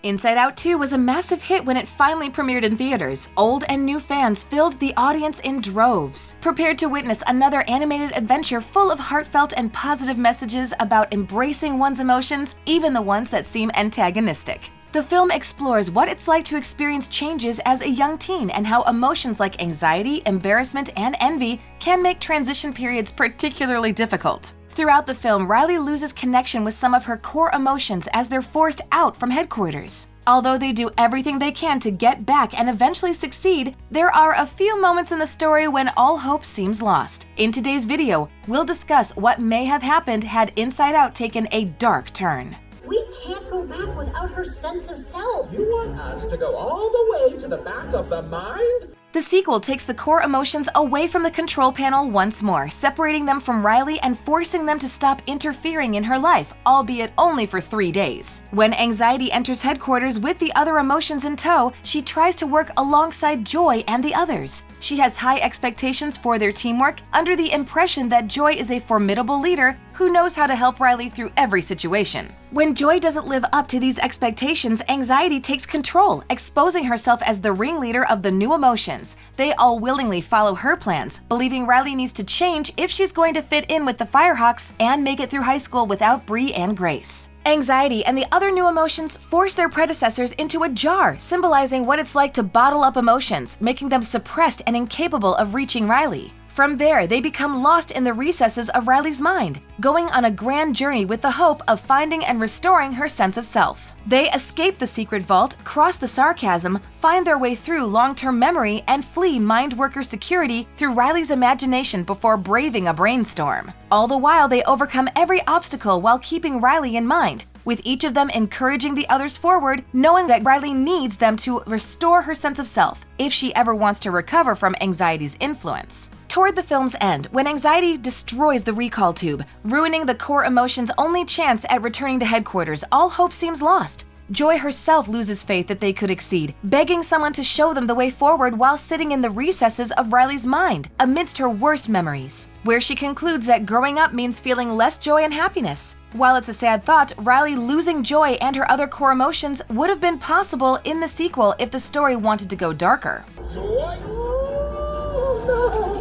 Inside Out 2 was a massive hit when it finally premiered in theaters. Old and new fans filled the audience in droves, prepared to witness another animated adventure full of heartfelt and positive messages about embracing one's emotions, even the ones that seem antagonistic. The film explores what it's like to experience changes as a young teen and how emotions like anxiety, embarrassment, and envy can make transition periods particularly difficult. Throughout the film, Riley loses connection with some of her core emotions as they're forced out from headquarters. Although they do everything they can to get back and eventually succeed, there are a few moments in the story when all hope seems lost. In today's video, we'll discuss what may have happened had Inside Out taken a dark turn. We can't go back without her sense of self. You want us to go all the way to the back of the mind? The sequel takes the core emotions away from the control panel once more, separating them from Riley and forcing them to stop interfering in her life, albeit only for 3 days. When anxiety enters headquarters with the other emotions in tow, she tries to work alongside Joy and the others. She has high expectations for their teamwork, under the impression that Joy is a formidable leader who knows how to help Riley through every situation. When Joy doesn't live up to these expectations, anxiety takes control, exposing herself as the ringleader of the new emotions. They all willingly follow her plans, believing Riley needs to change if she's going to fit in with the Firehawks and make it through high school without Bree and Grace. Anxiety and the other new emotions force their predecessors into a jar, symbolizing what it's like to bottle up emotions, making them suppressed and incapable of reaching Riley. From there, they become lost in the recesses of Riley's mind, going on a grand journey with the hope of finding and restoring her sense of self. They escape the secret vault, cross the sarcasm, find their way through long-term memory, and flee Mindworker security through Riley's imagination before braving a brainstorm. All the while, they overcome every obstacle while keeping Riley in mind, with each of them encouraging the others forward, knowing that Riley needs them to restore her sense of self if she ever wants to recover from anxiety's influence. Toward the film's end, when anxiety destroys the recall tube, ruining the core emotion's only chance at returning to headquarters, all hope seems lost. Joy herself loses faith that they could exceed, begging someone to show them the way forward while sitting in the recesses of Riley's mind, amidst her worst memories, where she concludes that growing up means feeling less joy and happiness. While it's a sad thought, Riley losing Joy and her other core emotions would have been possible in the sequel if the story wanted to go darker. Joy? Oh, no.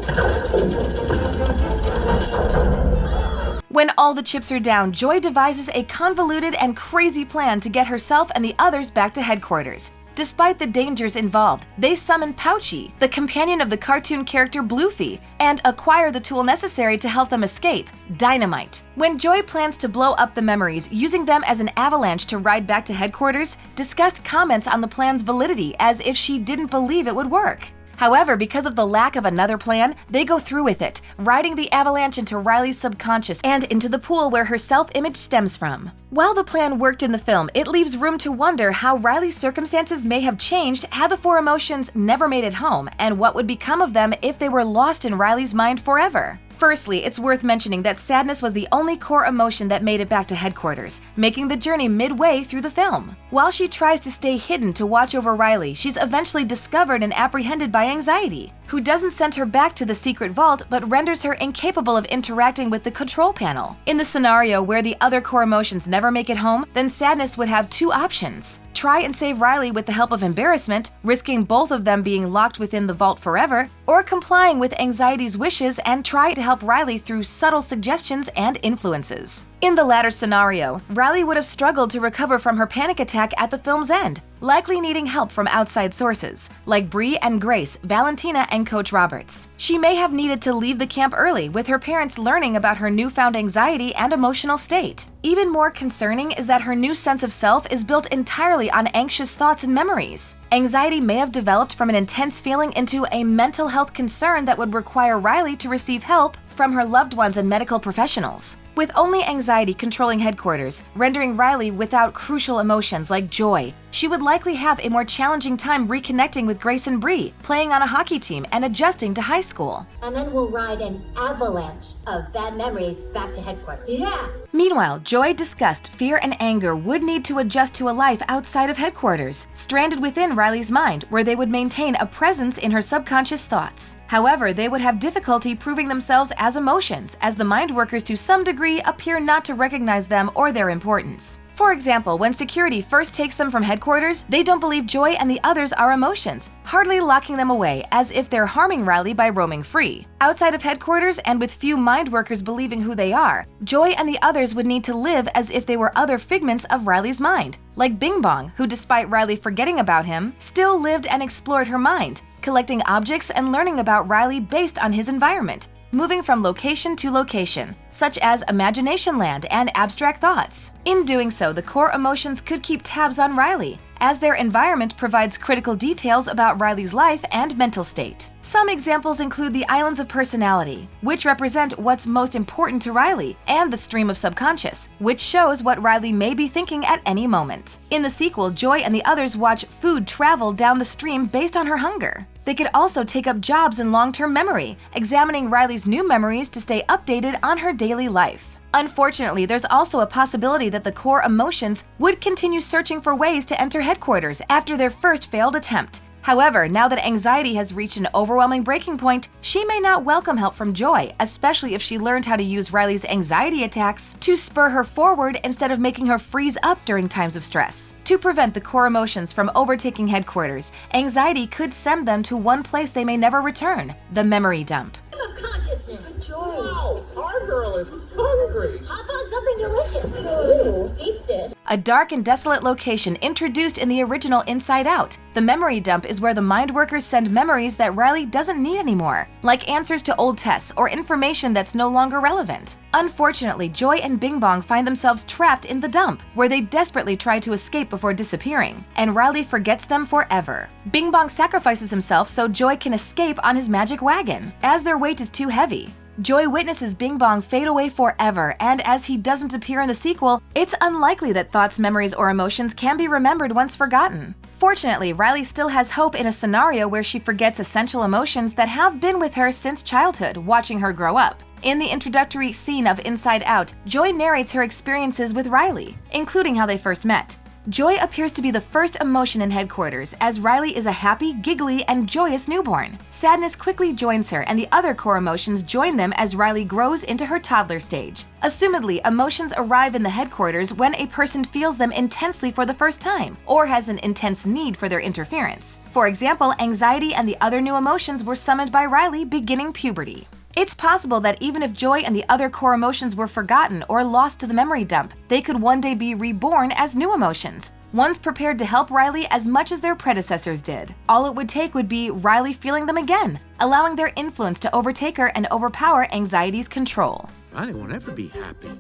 When all the chips are down, Joy devises a convoluted and crazy plan to get herself and the others back to headquarters. Despite the dangers involved, they summon Pouchy, the companion of the cartoon character Bluefy, and acquire the tool necessary to help them escape, Dynamite. When Joy plans to blow up the memories, using them as an avalanche to ride back to headquarters, discussed comments on the plan's validity as if she didn't believe it would work. However, because of the lack of another plan, they go through with it, riding the avalanche into Riley's subconscious and into the pool where her self-image stems from. While the plan worked in the film, it leaves room to wonder how Riley's circumstances may have changed had the four emotions never made it home, and what would become of them if they were lost in Riley's mind forever. Firstly, it's worth mentioning that sadness was the only core emotion that made it back to headquarters, making the journey midway through the film. While she tries to stay hidden to watch over Riley, she's eventually discovered and apprehended by anxiety, who doesn't send her back to the secret vault but renders her incapable of interacting with the control panel. In the scenario where the other core emotions never make it home, then sadness would have two options. Try and save Riley with the help of embarrassment, risking both of them being locked within the vault forever, or complying with anxiety's wishes and try to help Riley through subtle suggestions and influences. In the latter scenario, Riley would have struggled to recover from her panic attack at the film's end, likely needing help from outside sources, like Bree and Grace, Valentina, and Coach Roberts. She may have needed to leave the camp early, with her parents learning about her newfound anxiety and emotional state. Even more concerning is that her new sense of self is built entirely on anxious thoughts and memories. Anxiety may have developed from an intense feeling into a mental health concern that would require Riley to receive help from her loved ones and medical professionals. With only anxiety controlling headquarters, rendering Riley without crucial emotions like joy, she would likely have a more challenging time reconnecting with Grace and Bree, playing on a hockey team and adjusting to high school. And then we'll ride an avalanche of bad memories back to headquarters. Yeah! Meanwhile, Joy, disgust, fear, and anger would need to adjust to a life outside of headquarters, stranded within Riley's mind, where they would maintain a presence in her subconscious thoughts. However, they would have difficulty proving themselves as emotions, as the mind workers to some degree appear not to recognize them or their importance. For example, when security first takes them from headquarters, they don't believe Joy and the others are emotions, hardly locking them away as if they're harming Riley by roaming free. Outside of headquarters and with few mind workers believing who they are, Joy and the others would need to live as if they were other figments of Riley's mind, like Bing Bong, who despite Riley forgetting about him, still lived and explored her mind, collecting objects and learning about Riley based on his environment, moving from location to location, such as Imagination Land and Abstract Thoughts. In doing so, the core emotions could keep tabs on Riley, as their environment provides critical details about Riley's life and mental state. Some examples include the Islands of Personality, which represent what's most important to Riley, and the Stream of Subconscious, which shows what Riley may be thinking at any moment. In the sequel, Joy and the others watch food travel down the stream based on her hunger. They could also take up jobs in long-term memory, examining Riley's new memories to stay updated on her daily life. Unfortunately, there's also a possibility that the core emotions would continue searching for ways to enter headquarters after their first failed attempt. However, now that anxiety has reached an overwhelming breaking point, she may not welcome help from Joy, especially if she learned how to use Riley's anxiety attacks to spur her forward instead of making her freeze up during times of stress. To prevent the core emotions from overtaking headquarters, anxiety could send them to one place they may never return: the memory dump. Of consciousness. Joy. Wow, our girl is hungry. Hop on something delicious. Ooh, deep dish. A dark and desolate location introduced in the original Inside Out, the memory dump is where the mind workers send memories that Riley doesn't need anymore, like answers to old tests or information that's no longer relevant. Unfortunately, Joy and Bing Bong find themselves trapped in the dump, where they desperately try to escape before disappearing, and Riley forgets them forever. Bing Bong sacrifices himself so Joy can escape on his magic wagon, as their weight is too heavy. Joy witnesses Bing Bong fade away forever, and as he doesn't appear in the sequel, it's unlikely that thoughts, memories, or emotions can be remembered once forgotten. Fortunately, Riley still has hope in a scenario where she forgets essential emotions that have been with her since childhood, watching her grow up. In the introductory scene of Inside Out, Joy narrates her experiences with Riley, including how they first met. Joy appears to be the first emotion in headquarters, as Riley is a happy, giggly, and joyous newborn. Sadness quickly joins her, and the other core emotions join them as Riley grows into her toddler stage. Assumedly, emotions arrive in the headquarters when a person feels them intensely for the first time, or has an intense need for their interference. For example, anxiety and the other new emotions were summoned by Riley beginning puberty. It's possible that even if Joy and the other core emotions were forgotten or lost to the memory dump, they could one day be reborn as new emotions, ones prepared to help Riley as much as their predecessors did. All it would take would be Riley feeling them again, allowing their influence to overtake her and overpower anxiety's control. Riley won't ever be happy.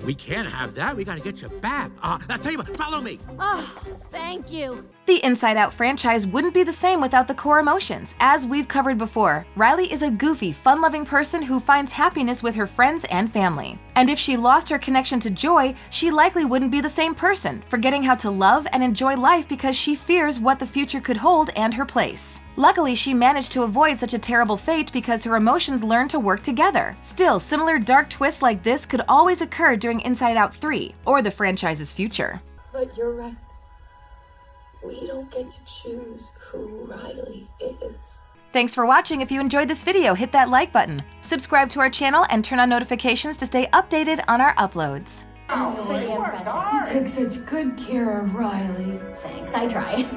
We can't have that. We gotta get you back. I'll tell you what, follow me. Oh, thank you. The Inside Out franchise wouldn't be the same without the core emotions. As we've covered before, Riley is a goofy, fun-loving person who finds happiness with her friends and family. And if she lost her connection to Joy, she likely wouldn't be the same person, forgetting how to love and enjoy life because she fears what the future could hold and her place. Luckily, she managed to avoid such a terrible fate because her emotions learned to work together. Still, similar dark twists like this could always occur during Inside Out 3, or the franchise's future. But you're right. We don't get to choose who Riley is. Thanks for watching. If you enjoyed this video, hit that like button, subscribe to our channel, and turn on notifications to stay updated on our uploads. That's pretty impressive. You took such good care of Riley. Thanks, I try.